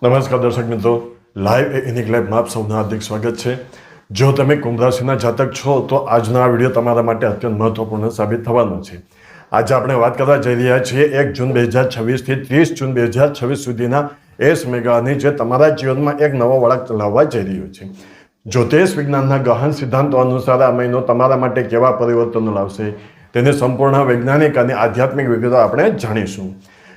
નમસ્કાર દર્શક મિત્રો, લાઈવ યુનિક લાઈવમાં આપ સૌનું હાર્દિક સ્વાગત છે। જો તમે કુંભ રાશિના જાતક છો તો આજનો આ વિડીયો તમારા માટે અત્યંત મહત્વપૂર્ણ સાબિત થવાનો છે। આજે આપણે વાત કરવા જઈ રહ્યા છીએ 1 જૂન 2026 થી 30 જૂન 2026 સુધીના એ સમયગાળાની જે તમારા જીવનમાં એક નવો વળાંક લાવવા જઈ રહ્યો છે। જ્યોતિષ વિજ્ઞાનના ગહન સિદ્ધાંતો અનુસાર આ મહિનો તમારા માટે કેવા પરિવર્તનો લાવશે તેની સંપૂર્ણ વૈજ્ઞાનિક અને આધ્યાત્મિક વિગતો આપણે જાણીશું।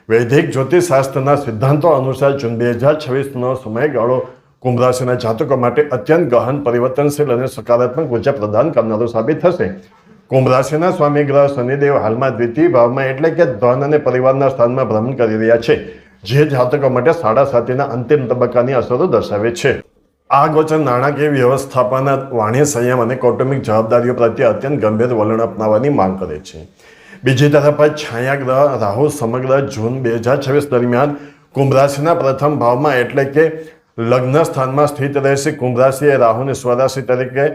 વૈદિક જ્યોતિષશાસ્ત્રના સિદ્ધાંતો અનુસાર જૂન 2026નો સમયગાળો કુંભ રાશિના જાતકો માટે અત્યંત ગહન પરિવર્તનશીલ અને સકારાત્મક ઉર્જા પ્રદાન કરનારો સાબિત થશે। કુંભ રાશિના સ્વામી ગ્રહ શનિદેવ હાલમાં દ્વિતીય ભાવમાં એટલે કે ધન અને પરિવારના સ્થાનમાં ભ્રમણ કરી રહ્યા છે, જે જાતકો માટે સાડા સાતીના અંતિમ તબક્કાની અસરો દર્શાવે છે। આ ગોચર નાણાકીય વ્યવસ્થાપન, વાણિજ્ય સંયમ અને કૌટુંબિક જવાબદારીઓ પ્રત્યે અત્યંત ગંભીર વલણ અપનાવવાની માંગ કરે છે। બીજી તરફ છાયા ગ્રહ રાહુ સમગ્ર જૂન 2026 દરમિયાન કુંભ રાશિના પ્રથમ ભાવમાં એટલે કે લગ્ન સ્થાનમાં સ્થિત રહેશે। કુંભ રાશિ એ રાહુની સ્વરાશિ તરીકે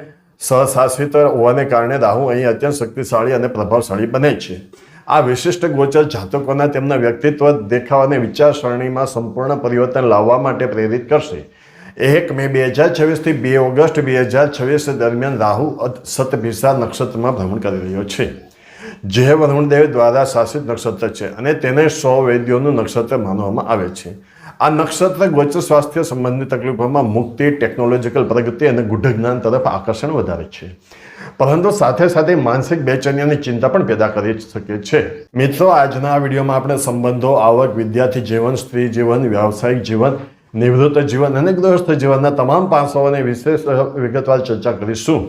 સહશાસિત હોવાને કારણે રાહુ અહીં અત્યંત શક્તિશાળી અને પ્રભાવશાળી બને છે। આ વિશિષ્ટ ગોચર જાતકોના તેમના વ્યક્તિત્વ, દેખાવ અને વિચારસરણીમાં સંપૂર્ણ પરિવર્તન લાવવા માટે પ્રેરિત કરશે। 1 મે 2026 થી 2 ઓગસ્ટ 2026 દરમિયાન રાહુ શતભિષા નક્ષત્રમાં ભ્રમણ કરી રહ્યો છે, જે વરુણદેવ દ્વારા શાસિત નક્ષત્ર છે અને તેને 100 વૈદ્યોનું નક્ષત્ર માનવામાં આવે છે। આ નક્ષત્ર ગોચર સ્વાસ્થ્ય સંબંધિત તકલીફોમાં મુક્તિ, ટેકનોલોજીકલ પ્રગતિ અને ગૂઢ જ્ઞાન તરફ આકર્ષણ વધારે છે, પરંતુ સાથે સાથે માનસિક બેચેની અને ચિંતા પણ પેદા કરી શકે છે। મિત્રો, આજના આ વિડીયોમાં આપણે સંબંધો, આવક, વિદ્યાર્થી જીવન, સ્ત્રી જીવન, વ્યાવસાયિક જીવન, નિવૃત્ત જીવન અને ગૃહસ્થ જીવનના તમામ પાસાઓની વિશેષ વિગતવાર ચર્ચા કરીશું।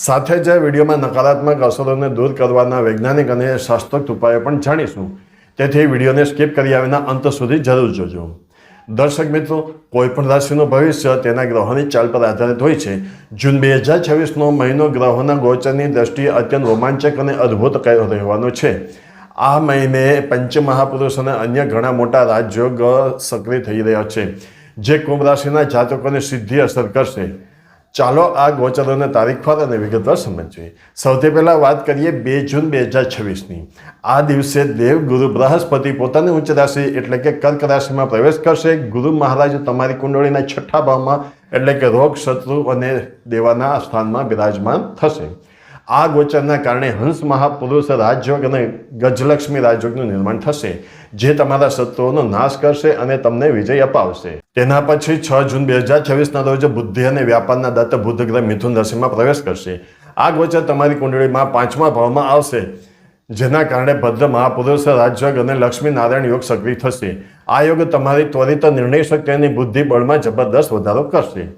સાથે જ વિડીયોમાં નકારાત્મક અસરોને દૂર કરવાના વૈજ્ઞાનિક અને શાસ્ત્રોક્ત ઉપાયો પણ જાણીશું, તેથી વિડીયોને સ્કીપ કર્યા વિના અંત સુધી જરૂર જોજો। દર્શક મિત્રો, કોઈ પણ રાશિનું ભવિષ્ય તેના ગ્રહોની ચાલ પર આધારિત હોય છે। જૂન 2026નો મહિનો ગ્રહોના ગોચરની દ્રષ્ટિએ અત્યંત રોમાંચક અને અદ્ભુત રહેવાનો છે। આ મહિને પંચમહાપુરુષ અને અન્ય ઘણા મોટા રાજયોગ સક્રિય થઈ રહ્યા છે, જે કુંભ રાશિના જાતકોને સીધી અસર કરશે। ચાલો આ ગોચરોને તારીખવાર અને વિગતવાર સમજીએ। સૌથી પહેલાં વાત કરીએ 2 જૂન 2026ની। આ દિવસે દેવ ગુરુ બૃહસ્પતિ પોતાની ઉચ્ચ રાશિ એટલે કે કર્ક રાશિમાં પ્રવેશ કરશે। ગુરુ મહારાજ તમારી કુંડળીના 6થા ભાવમાં એટલે કે રોગ, શત્રુ અને દેવાના સ્થાનમાં બિરાજમાન થશે। આ ગોચરના કારણે હંસ મહાપુરુષ રાજયોગ અને ગજલક્ષ્મી રાજયોગનું નિર્માણ થશે, જે તમારા શત્રુઓનો નાશ કરશે અને તમને વિજય અપાવશે। તેના પછી 6 જૂન 2026ના રોજ બુદ્ધિ અને વ્યાપારના દાતા બુધ ગ્રહ મિથુન રાશિમાં પ્રવેશ કરશે। આ ગોચર તમારી કુંડળીમાં 5મા ભાવમાં આવશે, જેના કારણે ભદ્ર મહાપુરુષ રાજયોગ અને લક્ષ્મી નારાયણ યોગ સક્રિય થશે। આ યોગ તમારી ત્વરિત નિર્ણય શક્તિ અને બુદ્ધિ બળમાં જબરદસ્ત વધારો કરશે।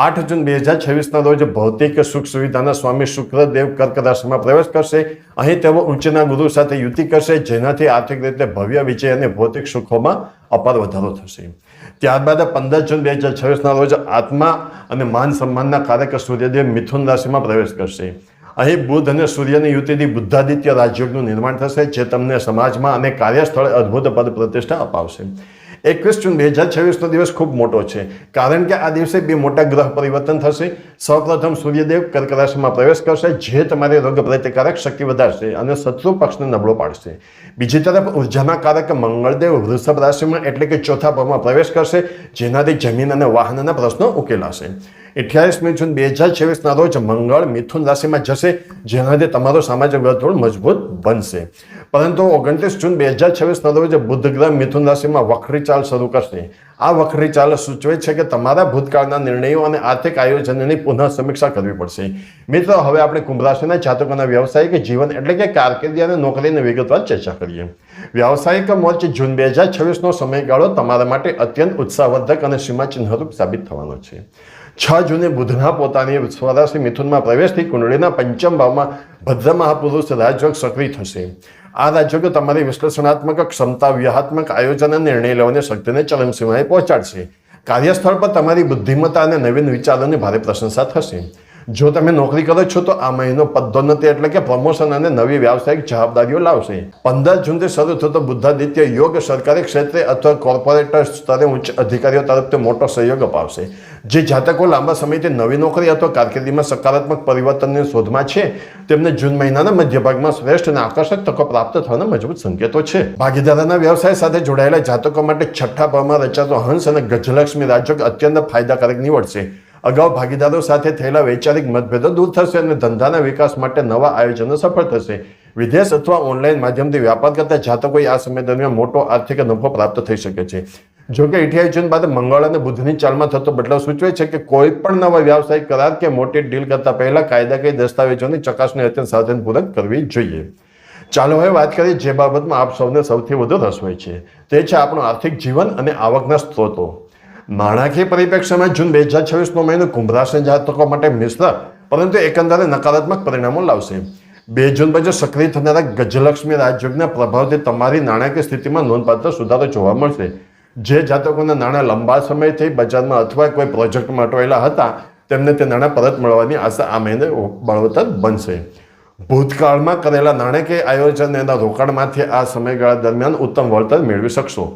8 જૂન 2026ના રોજ ભૌતિક સુખ સુવિધાના સ્વામી શુક્રદેવ કર્ક રાશિમાં પ્રવેશ કરશે। અહીં તેઓ ઉચ્ચના ગુરુ સાથે યુતિ કરશે, જેનાથી આર્થિક રીતે ભવ્ય વિજય અને ભૌતિક સુખોમાં અપાર વધારો થશે। ત્યારબાદ 15 જૂન 2026ના રોજ આત્મા અને માન સન્માનના કારક સૂર્યદેવ મિથુન રાશિમાં પ્રવેશ કરશે। અહીં બુધ અને સૂર્યની યુતિથી બુદ્ધાદિત્ય રાજયોગનું નિર્માણ થશે, જે તમને સમાજમાં અને કાર્યસ્થળે અદ્ભુત પદ પ્રતિષ્ઠા અપાવશે। 21 જૂન 2026નો દિવસ ખૂબ મોટો છે, કારણ કે આ દિવસે 2 મોટા ગ્રહ પરિવર્તન થશે। સૌપ્રથમ સૂર્યદેવ કર્ક રાશિમાં પ્રવેશ કરશે, જે તમારી રોગ પ્રતિકારક શક્તિ વધારશે અને શત્રુ પક્ષને નબળો પાડશે। બીજી તરફ ઉર્જાના કારક મંગળદેવ વૃષભ રાશિમાં એટલે કે 4થા ભાવમાં પ્રવેશ કરશે, જેનાથી જમીન અને વાહનના પ્રશ્નો ઉકેલાશે। 28મી જૂન 2026ના રોજ મંગળ મિથુન રાશિમાં જશે, જેનાથી તમારો સામાજિક વર્તુળ મજબૂત બનશે। પરંતુ 29 જૂન 2026ના રોજ બુધ ગ્રહ મિથુન રાશિમાં વક્રી ચાલ શરૂ કરશે। આ વક્રી ચાલ સૂચવે છે કે તમારા ભૂતકાળના નિર્ણયો અને આર્થિક આયોજનની પુનઃ સમીક્ષા કરવી પડશે। મિત્રો, હવે આપણે કુંભ રાશિના જાતકોના વ્યવસાયિક જીવન એટલે કે કારકિર્દી અને નોકરીની વિગતવાર ચર્ચા કરીએ। વ્યવસાયિક મોરચે જૂન 2026નો સમયગાળો તમારા માટે અત્યંત ઉત્સાહવર્ધક અને સીમાચિહ્નરૂપ સાબિત થવાનો છે। 6 જૂને બુધના પોતાની સ્વરાશિ મિથુનમાં પ્રવેશથી કુંડળીના 5મ ભાવમાં ભદ્ર મહાપુરુષ રાજયોગ સક્રિય થશે। આ રાજયોગ તમારી વિશ્લેષણાત્મક ક્ષમતા, વ્યૂહાત્મક આયોજન અને નિર્ણય લેવાની શક્તિને ચરમસીમાએ પહોંચાડશે। કાર્યસ્થળ પર તમારી બુદ્ધિમત્તા અને નવીન વિચારોની ભારે પ્રશંસા થશે। જો તમે નોકરી કરો છો તો આ મહિનો પદોન્નતિ એટલે કે પ્રમોશન અને નવી વ્યાવસાયિક જવાબદારીઓ લાવશે. 15 જૂનથી શરૂ થતો બુદ્ધાદિત્ય યોગ સરકારી ક્ષેત્રે અથવા કોર્પોરેટ સ્તરે ઉચ્ચ અધિકારીઓ તરફથી મોટો સહયોગ અપાવશે. જે જાતકો લાંબા સમયથી નવી નોકરી અથવા કારકિર્દીમાં સકારાત્મક પરિવર્તનની શોધમાં છે તેમને જૂન મહિનાના મધ્ય ભાગમાં શ્રેષ્ઠ અને આકર્ષક તકો પ્રાપ્ત થવાના મજબૂત સંકેતો છે. ભાગીદારના વ્યવસાય સાથે જોડાયેલા જાતકો માટે છઠ્ઠા ભાવમાં રચાતો હંસ અને ગજલક્ષ્મી રાજયોગ અત્યંત ફાયદાકારક નીવડશે. અગાઉ ભાગીદારો સાથે થયેલા વૈચારિક મતભેદો દૂર થશે અને ધંધાના વિકાસ માટે નવા આયોજનો સફળ થશે. વિદેશ અથવા ઓનલાઈન માધ્યમથી વ્યાપાર કરતા જાતકોએ આ સમય દરમિયાન મોટો આર્થિક નફો પ્રાપ્ત થઈ શકે છે. જોકે 28 જૂન બાદ મંગળ અને બુધની ચાલમાં થતો બદલાવ સૂચવે છે કે કોઈ પણ નવા વ્યવસાયિક કરાર કે મોટી ડીલ કરતા પહેલા કાયદાકીય દસ્તાવેજોની ચકાસણી અત્યંત સાવધાનપૂર્વક કરવી જોઈએ. ચાલો હવે વાત કરીએ જે બાબતમાં આપ સૌને સૌથી વધુ રસ હોય છે, તે છે આપણું આર્થિક જીવન અને આવકના સ્ત્રોતો. નાણાકીય પરિપ્રેક્ષ્યમાં જૂન 2026નો મહિનો કુંભ રાશિ જાતકો માટે મિશ્ર પરંતુ એકંદરે નકારાત્મક પરિણામો લાવશે. 2 જૂન પછી સક્રિય થનારા ગજલક્ષ્મી રાજયોગના પ્રભાવથી તમારી નાણાકીય સ્થિતિમાં નોંધપાત્ર સુધારો જોવા મળશે. જે જાતકોના નાણાં લંબા સમયથી બજારમાં અથવા કોઈ પ્રોજેક્ટમાં અટવાયેલા હતા તેમને તે નાણાં પરત મળવાની આશા આ મહિને બળવત્તર બનશે. ભૂતકાળમાં કરેલા નાણાકીય આયોજન અને રોકાણમાંથી આ સમયગાળા દરમિયાન ઉત્તમ વળતર મેળવી શકશો.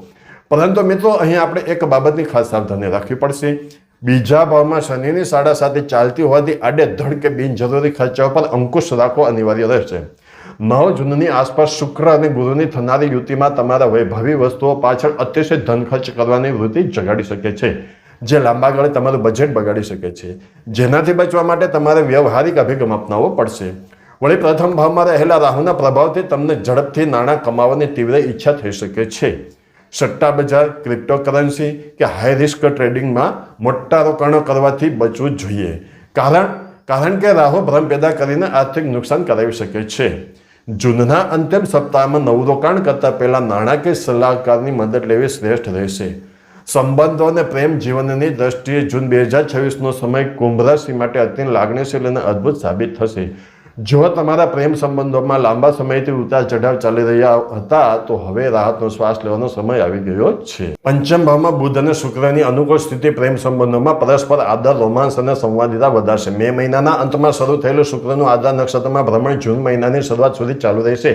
પરંતુ મિત્રો અહીં આપણે એક બાબતની ખાસ સાવધાની રાખવી પડશે. બીજા ભાવમાં શનિની સાડા સાથે ચાલતી હોવાથી આડેધડ કે બિનજરૂરી ખર્ચાઓ પર અંકુશ રાખવો અનિવાર્ય રહેશે. 9 જૂનની આસપાસ શુક્ર અને ગુરુની થનારી યુતિમાં તમારા વૈભવી વસ્તુઓ પાછળ અતિશય ધન ખર્ચ કરવાની વૃત્તિ જગાડી શકે છે, જે લાંબા ગાળે તમારું બજેટ બગાડી શકે છે. જેનાથી બચવા માટે તમારે વ્યવહારિક અભિગમ અપનાવવો પડશે. વળી પ્રથમ ભાવમાં રહેલા રાહુના પ્રભાવથી તમને ઝડપથી નાણાં કમાવાની તીવ્ર ઈચ્છા થઈ શકે છે. સટ્ટા બજાર, ક્રિપ્ટોકરન્સી કે હાઈ રિસ્ક ટ્રેડિંગમાં મોટા રોકાણો કરવાથી બચવું જોઈએ. કારણ કે રાહુ ભ્રમ પેદા કરીને આર્થિક નુકસાન કરાવી શકે છે. જૂનના અંતિમ સપ્તાહમાં નવું રોકાણ કરતા પહેલા નાણાકીય સલાહકારની મદદ લેવી શ્રેષ્ઠ રહેશે. સંબંધો અને પ્રેમ જીવનની દ્રષ્ટિએ જૂન 2026નો સમય કુંભ રાશિ માટે અત્યંત લાગણીશીલ અને અદ્ભુત સાબિત થશે. જો તમારા પ્રેમ સંબંધોમાં લાંબા સમયથી ઉતાર ચઢાવ ચાલી રહ્યા હતા તો હવે રાહતનો શ્વાસ લેવાનો સમય આવી ગયો છે. પંચમ ભાવમાં બુધ અને શુક્રની અનુકૂળ સ્થિતિ પ્રેમ સંબંધોમાં પરસ્પર આદર, રોમાંસ અને સંવાદિતા વધારશે. મે મહિનાના અંતમાં શરૂ થયેલું શુક્રનું આધાર નક્ષત્રમાં ભ્રમણ જૂન મહિનાની શરૂઆત સુધી ચાલુ રહેશે,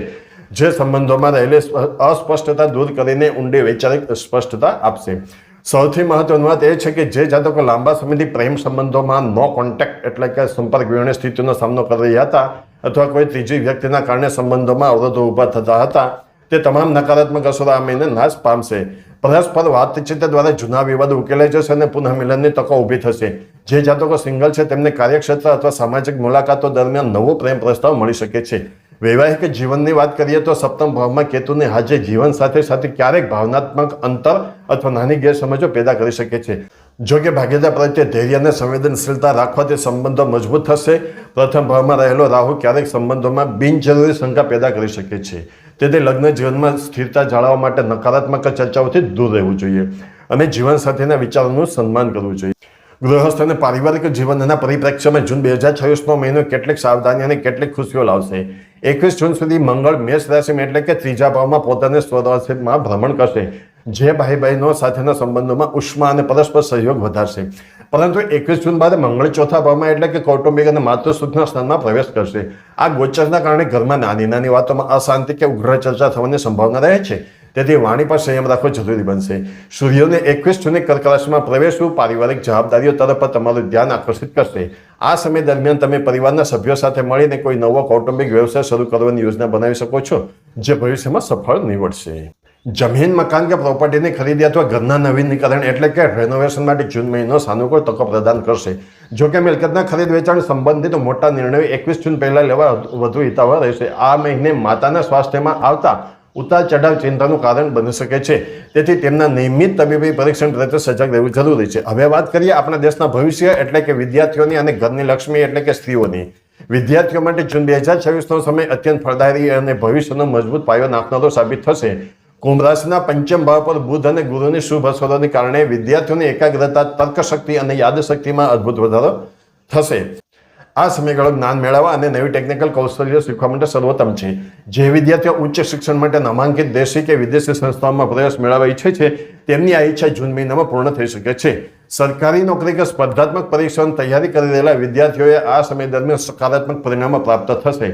જે સંબંધોમાં રહેલી અસ્પષ્ટતા દૂર કરીને ઊંડી વૈચારિક સ્પષ્ટતા આપશે. સૌથી મહત્વની વાત એ છે કે જે જાતકો લાંબા સમયથી પ્રેમ સંબંધોમાં નો કોન્ટેક્ટ એટલે કે સંપર્ક વિહોણી સ્થિતિનો સામનો કરી રહ્યા હતા અથવા કોઈ ત્રીજી વ્યક્તિના કારણે સંબંધોમાં અવરોધો ઊભા થતા હતા તે તમામ નકારાત્મક અસરો આ મહિને નાશ પામશે. પરસ્પર વાતચીત દ્વારા જૂના વિવાદો ઉકેલાઈ જશે અને પુનઃમિલનની તકો ઊભી થશે. જે જાતકો સિંગલ છે તેમને કાર્યક્ષેત્ર અથવા સામાજિક મુલાકાતો દરમિયાન નવો પ્રેમ પ્રસ્તાવ મળી શકે છે. વૈવાહિક જીવનની વાત કરીએ તો સપ્તમ ભાવમાં કેતુની હાજરી જીવન સાથે ક્યારેક ભાવનાત્મક અંતર અથવા નાની ગેરસમજો પેદા કરી શકે છે. જો કે ભાગીદાર પ્રત્યે ધૈર્ય અને સંવેદનશીલતા રાખવાથી સંબંધો મજબૂત થશે. પ્રથમ ભાવમાં રહેલો રાહુ ક્યારેક સંબંધોમાં બિનજરૂરી શંકા પેદા કરી શકે છે. તેથી લગ્ન જીવનમાં સ્થિરતા જાળવવા માટે નકારાત્મક ચર્ચાઓથી દૂર રહેવું જોઈએ અને જીવનસાથીના વિચારોનું સન્માન કરવું જોઈએ. ગૃહસ્થ અને પારિવારિક જીવનના પરિપ્રેક્ષ્યમાં જૂન 2026નો મહિનો કેટલીક સાવધાની અને કેટલીક ખુશીઓ લાવશે. 21 જૂન સુધી મંગળ મેષ રાશિમાં એટલે કે ત્રીજા ભાવમાં પોતાને સ્વરાશિમાં ભ્રમણ કરશે, જે ભાઈ બહેનો સાથેના સંબંધોમાં ઉષ્મા અને પરસ્પર સહયોગ વધારશે. પરંતુ 21 જૂન બાદ મંગળ ચોથા ભાવમાં એટલે કે કૌટુંબિક અને માતૃસુખના સ્થાનમાં પ્રવેશ કરશે. આ ગોચરના કારણે ઘરમાં નાની વાતોમાં અશાંતિ કે ઉગ્ર ચર્ચા થવાની સંભાવના રહે છે. તેથી વાણી પર સંયમ રાખવો જરૂરી બનશે. સૂર્યને 21 જૂને કર્ક રાશિમાં પ્રવેશવું પારિવારિક જવાબદારીઓ તરફ તમારું ધ્યાન આકર્ષિત કરશે. આ સમય દરમિયાન તમે પરિવારના સભ્યો સાથે મળીને કોઈ નવો કૌટુંબિક વ્યવસાય શરૂ કરવાની યોજના બનાવી શકો છો, જે ભવિષ્યમાં સફળ નીવડશે. જમીન, મકાન કે પ્રોપર્ટીની ખરીદી અથવા ઘરના નવીનીકરણ એટલે કે રેનોવેશન માટે જૂન મહિનો સાનુકૂળ તકો પ્રદાન કરશે. જો કે મિલકતના ખરીદ વેચાણ સંબંધિત મોટા નિર્ણયો 21 જૂન પહેલા લેવા વધુ હિતાવહ રહેશે. આ મહિને માતાના સ્વાસ્થ્યમાં આવતા ઉતાર ચઢાવ ચિંતાનું કારણ બની શકે છે. તેથી તેમના નિયમિત તબીબી પરીક્ષણ પ્રત્યે સજાગ રહેવું જરૂરી છે. હવે વાત કરીએ આપણા દેશના ભવિષ્ય એટલે કે વિદ્યાર્થીઓની અને ઘરની લક્ષ્મી એટલે કે સ્ત્રીઓની. વિદ્યાર્થીઓ માટે જૂન 2026નો સમય અત્યંત ફળદાયી અને ભવિષ્યનો મજબૂત પાયો નાખનારો સાબિત થશે. કુંભ રાશિના પંચમ ભાવ પર બુધ અને ગુરુની શુભ અસરોને કારણે વિદ્યાર્થીઓની એકાગ્રતા, તર્કશક્તિ અને યાદશક્તિમાં અદ્ભુત વધારો થશે. આ સમયગાળો જ્ઞાન મેળવવા અને નવી ટેકનિકલ કૌશલ્યો શીખવા માટે સર્વોત્તમ છે. જે વિદ્યાર્થીઓ ઉચ્ચ શિક્ષણ માટે નામાંકિત દેશી કે વિદેશી સંસ્થાઓમાં પ્રવેશ મેળવવા ઈચ્છે છે તેમની આ ઈચ્છા જૂન મહિનામાં પૂર્ણ થઈ શકે છે. સરકારી નોકરી કે સ્પર્ધાત્મક પરીક્ષાઓની તૈયારી કરી રહેલા વિદ્યાર્થીઓએ આ સમય દરમિયાન સકારાત્મક પરિણામો પ્રાપ્ત થશે.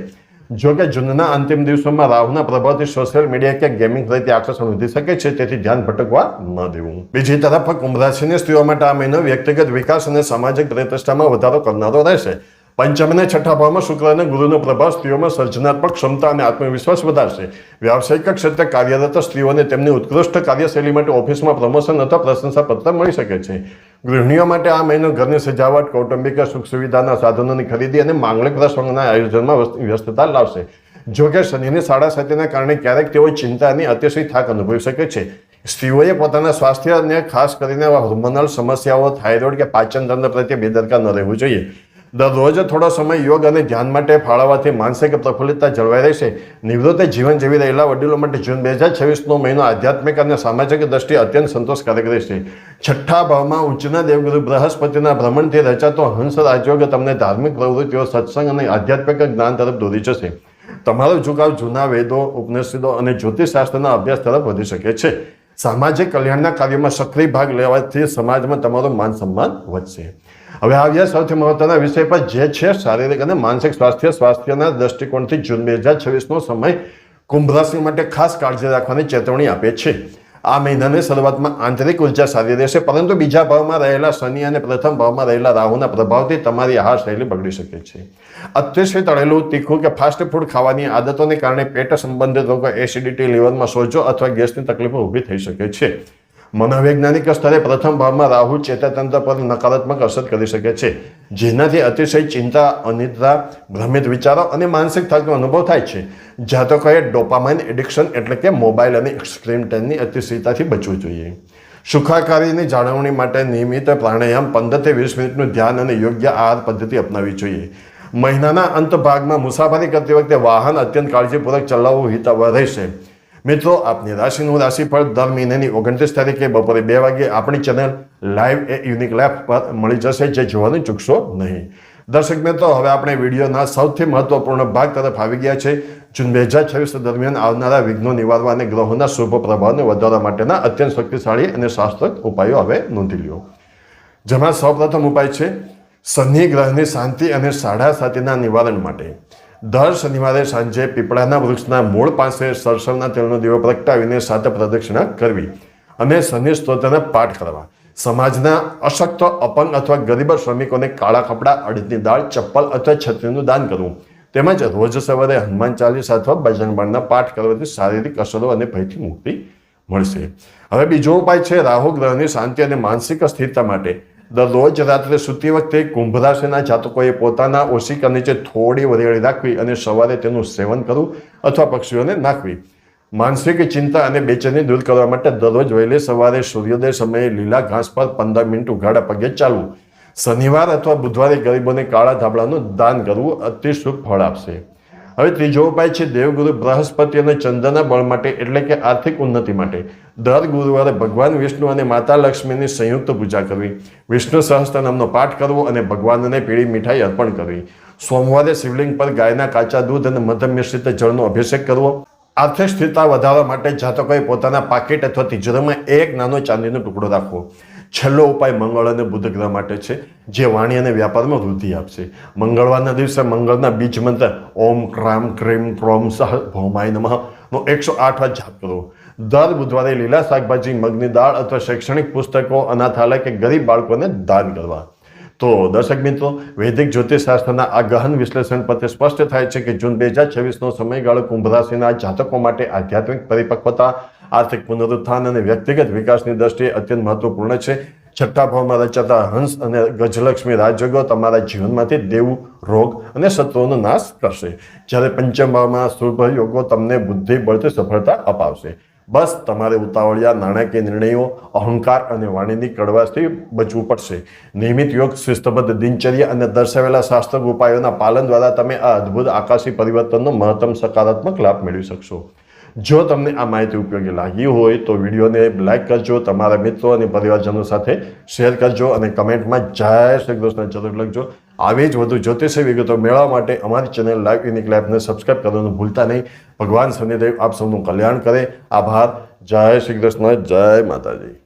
જો કે જૂનના અંતિમ દિવસોમાં રાહુના પ્રભાવથી સોશિયલ મીડિયા કે ગેમિંગ પ્રત્યે આકર્ષણ વધી શકે છે, તેથી ધ્યાન ભટકવા ન દેવું. બીજી તરફ કુંભ રાશિની સ્ત્રીઓ માટે આ મહિનો વ્યક્તિગત વિકાસ અને સામાજિક પ્રતિષ્ઠામાં વધારો કરનારો રહેશે. પંચમ અને છઠ્ઠા ભાવમાં શુક્ર અને ગુરુનો પ્રભાવ સ્ત્રીઓમાં સર્જનાત્મક ક્ષમતા અને આત્મવિશ્વાસ વધારશે. વ્યાવસાયિક ક્ષેત્રે કાર્યરત સ્ત્રીઓને તેમની ઉત્કૃષ્ટ કાર્યશૈલી માટે ઓફિસમાં પ્રમોશન અથવા પ્રશંસાપત્ર મળી શકે છે. ગૃહિણીઓ માટે આ મહિનો ઘરની સજાવટ, કૌટુંબિક સુખ સુવિધાના સાધનોની ખરીદી અને માંગલિક પ્રસંગોના આયોજનમાં વ્યસ્તતા લાવશે. જો કે શનિની સાડા સાતીના કારણે ક્યારેક તેઓ ચિંતા અને અતિશય થાક અનુભવી શકે છે. સ્ત્રીઓએ પોતાના સ્વાસ્થ્ય અને ખાસ કરીને હોર્મોનલ સમસ્યાઓ, થાઇરોઇડ કે પાચન તંત્ર પ્રત્યે બેદરકાર ન રહેવું જોઈએ. દરરોજ થોડો સમય યોગ અને ધ્યાન માટે ફાળવવાથી માનસિક પ્રફુલ્લિતતા જળવાઈ રહેશે. નિવૃત્ત જીવન જીવી રહેલા વડીલો માટે જૂન 2026નો મહિનો આધ્યાત્મિક અને સામાજિક દ્રષ્ટિએ અત્યંત સંતોષકારક રહેશે. છઠ્ઠા ભાવમાં ઉચ્ચના દેવગુરુ બૃહસ્પતિના ભ્રમણથી રચાતો હંસ રાજયોગ તમને ધાર્મિક પ્રવૃત્તિઓ, સત્સંગ અને આધ્યાત્મિક જ્ઞાન તરફ દોરી જશે. તમારો ઝુકાવ જૂના વેદો, ઉપનિષદો અને જ્યોતિષશાસ્ત્રના અભ્યાસ તરફ વધી શકે છે. સામાજિક કલ્યાણના કાર્યોમાં સક્રિય ભાગ લેવાથી સમાજમાં તમારું માન સન્માન વધશે. હવે આવ્યા સૌથી મહત્વના વિષય પર, જે છે શારીરિક અને માનસિક સ્વાસ્થ્યના દ્રષ્ટિકોણથી જૂન 2026નો સમય કુંભ રાશિ માટે ખાસ કાળજી રાખવાની ચેતવણી આપે છે. આ મહિનાની શરૂઆતમાં આંતરિક ઉર્જા સારી રહેશે, પરંતુ બીજા ભાવમાં રહેલા શનિ અને પ્રથમ ભાવમાં રહેલા રાહુના પ્રભાવથી તમારી આહાર શૈલી બગડી શકે છે. અતિશય તળેલું, તીખું કે ફાસ્ટ ફૂડ ખાવાની આદતોને કારણે પેટ સંબંધિત રોગો, એસિડિટી, લીવરમાં સોજો અથવા ગેસની તકલીફો ઊભી થઈ શકે છે. મનોવૈજ્ઞાનિક સ્તરે પ્રથમ ભાવમાં રાહુ ચેતાતંત્ર પર નકારાત્મક અસર કરી શકે છે, જેનાથી અતિશય ચિંતા, અનિદ્રા, ભ્રમિત વિચારો અને માનસિક થાકનો અનુભવ થાય છે. જાતકોએ ડોપામાઇન એડિક્શન એટલે કે મોબાઈલ અને સ્ક્રીન ટાઈમની અતિશયતાથી બચવું જોઈએ. સુખાકારીની જાળવણી માટે નિયમિત પ્રાણાયામ, 15 થી 20 મિનિટનું ધ્યાન અને યોગ્ય આહાર પદ્ધતિ અપનાવવી જોઈએ. મહિનાના અંત ભાગમાં મુસાફરી કરતી વખતે વાહન અત્યંત કાળજીપૂર્વક ચલાવવું હિતાવહ રહેશે. મિત્રો, આપની રાશિનું રાશિફળ દર મહિનાની 29 તારીખે બપોરે 2 વાગ્યે આપણી ચેનલ લાઈવ એ યુનિક લાઈફ પર મળી જશે, જે જોવાનું ચૂકશો નહીં. દર્શક મિત્રો, હવે આપણે વિડીયોના સૌથી મહત્વપૂર્ણ ભાગ તરફ આવી ગયા છે. જૂન 2026 દરમિયાન આવનારા વિઘ્નો નિવારવા અને ગ્રહોના શુભ પ્રભાવને વધારવા માટેના અત્યંત શક્તિશાળી અને શાસ્ત્રોક્ત ઉપાયો હવે નોંધી લ્યો. જેમાં સૌપ્રથમ ઉપાય છે શનિ ગ્રહની શાંતિ અને સાડા સાતીના નિવારણ માટે. દર શનિવારે સાંજે પીપળાના વૃક્ષના મૂળ પાસે સરસવના તેલનો દીવો પ્રગટાવીને 7 પ્રદક્ષિણા કરવી અને શનિ સ્તોત્રના પાઠ કરવા. સમાજના અશક્ત, અપંગ અથવા ગરીબ શ્રમિકોને કાળા કપડાં, અડદની દાળ, ચપ્પલ અથવા છત્રીનું દાન કરવું. તેમજ રોજ સવારે હનુમાન ચાલીસા અથવા બજરંગ બાણના પાઠ કરવાથી શારીરિક અસરો અને ભયથી મુક્તિ મળશે. હવે બીજો ઉપાય છે રાહુ ગ્રહની શાંતિ અને માનસિક સ્થિરતા માટે. દરરોજ રાત્રે સૂતી વખતે કુંભ રાશિના જાતકોએ પોતાના ઓશિકા નીચે થોડી વરિયાળી રાખવી અને સવારે તેનું સેવન કરવું અથવા પક્ષીઓને નાખવી. માનસિક ચિંતા અને બેચેની દૂર કરવા માટે દરરોજ વહેલી સવારે સૂર્યોદય સમયે લીલા ઘાસ પર 15 મિનિટ ઉઘાડા પગે ચાલવું. શનિવાર અથવા બુધવારે ગરીબોને કાળા ધાબળાનું દાન કરવું અતિ શુભ ફળ આપશે. હવે ત્રીજો ઉપાય છે દેવગુરુ બૃહસ્પતિ અને ચંદ્રના બળ માટે, એટલે કે આર્થિક ઉન્નતિ માટે. દર ગુરુવારે ભગવાન વિષ્ણુ અને માતા લક્ષ્મીની સંયુક્ત પૂજા કરવી, વિષ્ણુ સહસ્ત્ર નામનો પાઠ કરવો અને ભગવાનને પીળી મીઠાઈ અર્પણ કરવી. સોમવારે શિવલિંગ પર ગાયના કાચા દૂધ અને મધ્યમ મિશ્રિત જળનો અભિષેક કરવો. આર્થિક સ્થિરતા વધારવા માટે જાતકોએ પોતાના પાકીટ અથવા તિજોરીમાં એક નાનો ચાંદીનો ટુકડો રાખવો. છેલ્લો ઉપાય મંગળ અને બુધ ગ્રહ માટે છે, જે વાણી અને વ્યાપારમાં વૃદ્ધિ આપશે. મંગળવારના દિવસે મંગળના બીજ મંત્ર ઓમ ક્રામ ક્રીમ ક્રોમ સહ ભૌમાય નમઃ નો 108 વાર જાપ કરવો. દર બુધવારે લીલા શાકભાજી, મગની દાળ અથવા શૈક્ષણિક પુસ્તકો અનાથાલય કે ગરીબ બાળકોને દાન કરવા. તો દર્શક મિત્રો, વૈદિક જ્યોતિષશાસ્ત્રના આ ગહન વિશ્લેષણ પરથી સ્પષ્ટ થાય છે કે જૂન 2026નો સમયગાળો કુંભ રાશિના જાતકો માટે આધ્યાત્મિક પરિપક્વતા, આર્થિક પુનરુત્થાન અને વ્યક્તિગત વિકાસની દ્રષ્ટિએ અત્યંત મહત્વપૂર્ણ છે. છઠ્ઠા ભાવમાં રચાતા હંસ અને ગજલક્ષ્મી રાજયોગો તમારા જીવનમાંથી દેવું, રોગ અને શત્રુઓનો નાશ કરશે, જ્યારે પંચમ ભાવમાં શુભ યોગો તમને બુદ્ધિ બળથી સફળતા અપાવશે. બસ તમારે ઉતાવળિયા નાણાકીય નિર્ણયો, અહંકાર અને વાણીની કડવાશથી બચવું પડશે. નિયમિત યોગ, શિસ્તબદ્ધ દિનચર્યા અને દર્શાવેલા શાસ્ત્ર ઉપાયોના પાલન દ્વારા તમે આ અદ્ભુત આકાશી પરિવર્તનનો મહત્તમ સકારાત્મક લાભ મેળવી શકશો. જો તમને આ માહિતી ઉપયોગી લાગી હોય તો વિડીયોને લાઈક કરજો, તમારા મિત્રો અને પરિવારજનો સાથે શેર કરજો અને કમેન્ટમાં જય શ્રી કૃષ્ણ જરૂર લખજો. આવી જ વધુ જ્યોતિષી વિગતો મેળવવા માટે અમારી ચેનલ લાઈવ યુનિક લાઈફને સબસ્ક્રાઇબ કરવાનું ભૂલતા નહીં. ભગવાન શનિદેવ આપ સૌનું કલ્યાણ કરે. આભાર. જય શ્રી કૃષ્ણ. જય માતાજી.